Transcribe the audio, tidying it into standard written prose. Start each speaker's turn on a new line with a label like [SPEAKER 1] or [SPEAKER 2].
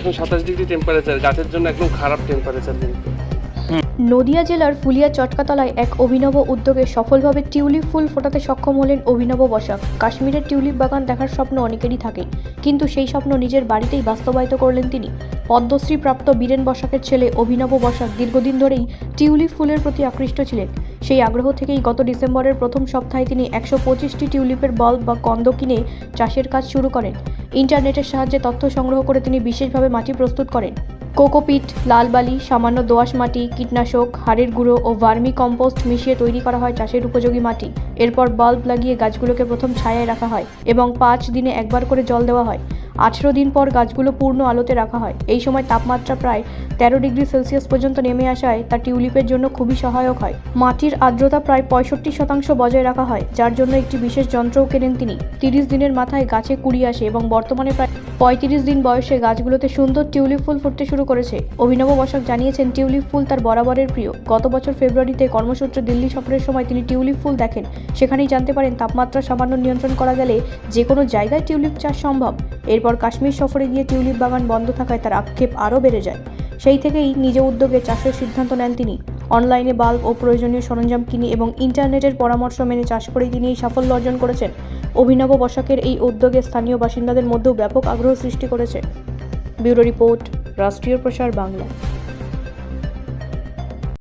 [SPEAKER 1] এখন 27 degree temperature, গাছের জন্য একদম খারাপ টেম্পারেচার কিন্তু।
[SPEAKER 2] নদিয়া জেলার ফুলিয়া চটকাতলায় এক অভিনব উদ্যোগে সফলভাবে টিউলিপ ফুল ফোটাতে সক্ষম হলেন অভিনব বসাক। কাশ্মীরের টিউলিপ বাগান দেখার স্বপ্ন অনেকেরই থাকে, কিন্তু সেই স্বপ্ন নিজের বাড়িতেই বাস্তবায়িত করলেন তিনি। পদ্মশ্রী প্রাপ্ত বীরেন বসাকের ছেলে অভিনব বসাক দীর্ঘদিন ধরেই টিউলিপ ফুলের প্রতি আকৃষ্ট ছিলেন। সেই আগ্রহ থেকেই গত ডিসেম্বরের প্রথম সপ্তাহে তিনি 125টি টিউলিপের বাল্ব বা কন্দ কিনে চাষের কাজ শুরু করেন। ইন্টারনেটের সাহায্যে তথ্য সংগ্রহ করে তিনি বিশেষভাবে মাটি প্রস্তুত করেন। কোকোপিট, লাল বালি, সামান্য দোআঁশ মাটি, কীটনাশক, হাড়ের গুঁড়ো ও ভার্মি কম্পোস্ট মিশিয়ে তৈরি করা হয় চাষের উপযোগী মাটি। এরপর বাল্ব লাগিয়ে গাছগুলোকে প্রথম ছায়ায় রাখা হয় এবং 5 দিনে একবার করে জল দেওয়া হয়। 18 দিন পর গাছগুলো পূর্ণ আলোতে রাখা হয়। এই সময় তাপমাত্রা প্রায় 13 ডিগ্রি সেলসিয়াস পর্যন্ত নেমে আসায় তা টিউলিপের জন্য খুবই সহায়ক হয়। মাটির আর্দ্রতা প্রায় 65% বজায় রাখা হয়, যার জন্য একটি বিশেষ যন্ত্রও কেনেন তিনি। 30 দিনের মাথায় গাছে কুড়ি আসে এবং বর্তমানে প্রায় 35 দিন বয়সে গাছগুলোতে সুন্দর টিউলিপ ফুল ফুটতে শুরু করেছে। অভিনব বসাক জানিয়েছেন, টিউলিপ ফুল তার বরাবরের প্রিয়। গত বছর ফেব্রুয়ারিতে কর্মসূত্রে দিল্লি সফরের সময় তিনি টিউলিপ ফুল দেখেন। সেখানেই জানতে পারেন তাপমাত্রা সামান্য নিয়ন্ত্রণ করা গেলে যে কোনো জায়গায় টিউলিপ চাষ সম্ভব। এরপর কাশ্মীর সফরে গিয়ে টিউলিপ বাগান বন্ধ থাকায় তার আক্ষেপ আরও বেড়ে যায়। সেই থেকেই নিজ উদ্যোগে চাষের সিদ্ধান্ত নেন তিনি। অনলাইনে বাল্ব ও প্রয়োজনীয় সরঞ্জাম কিনে এবং ইন্টারনেটের পরামর্শ মেনে চাষ করেই তিনি এই সাফল্য অর্জন করেছেন। অভিনব বসাকের এই উদ্যোগে স্থানীয় বাসিন্দাদের মধ্যেও ব্যাপক আগ্রহ সৃষ্টি করেছে। ব্যুরো রিপোর্ট, রাষ্ট্রীয় প্রসার বাংলা।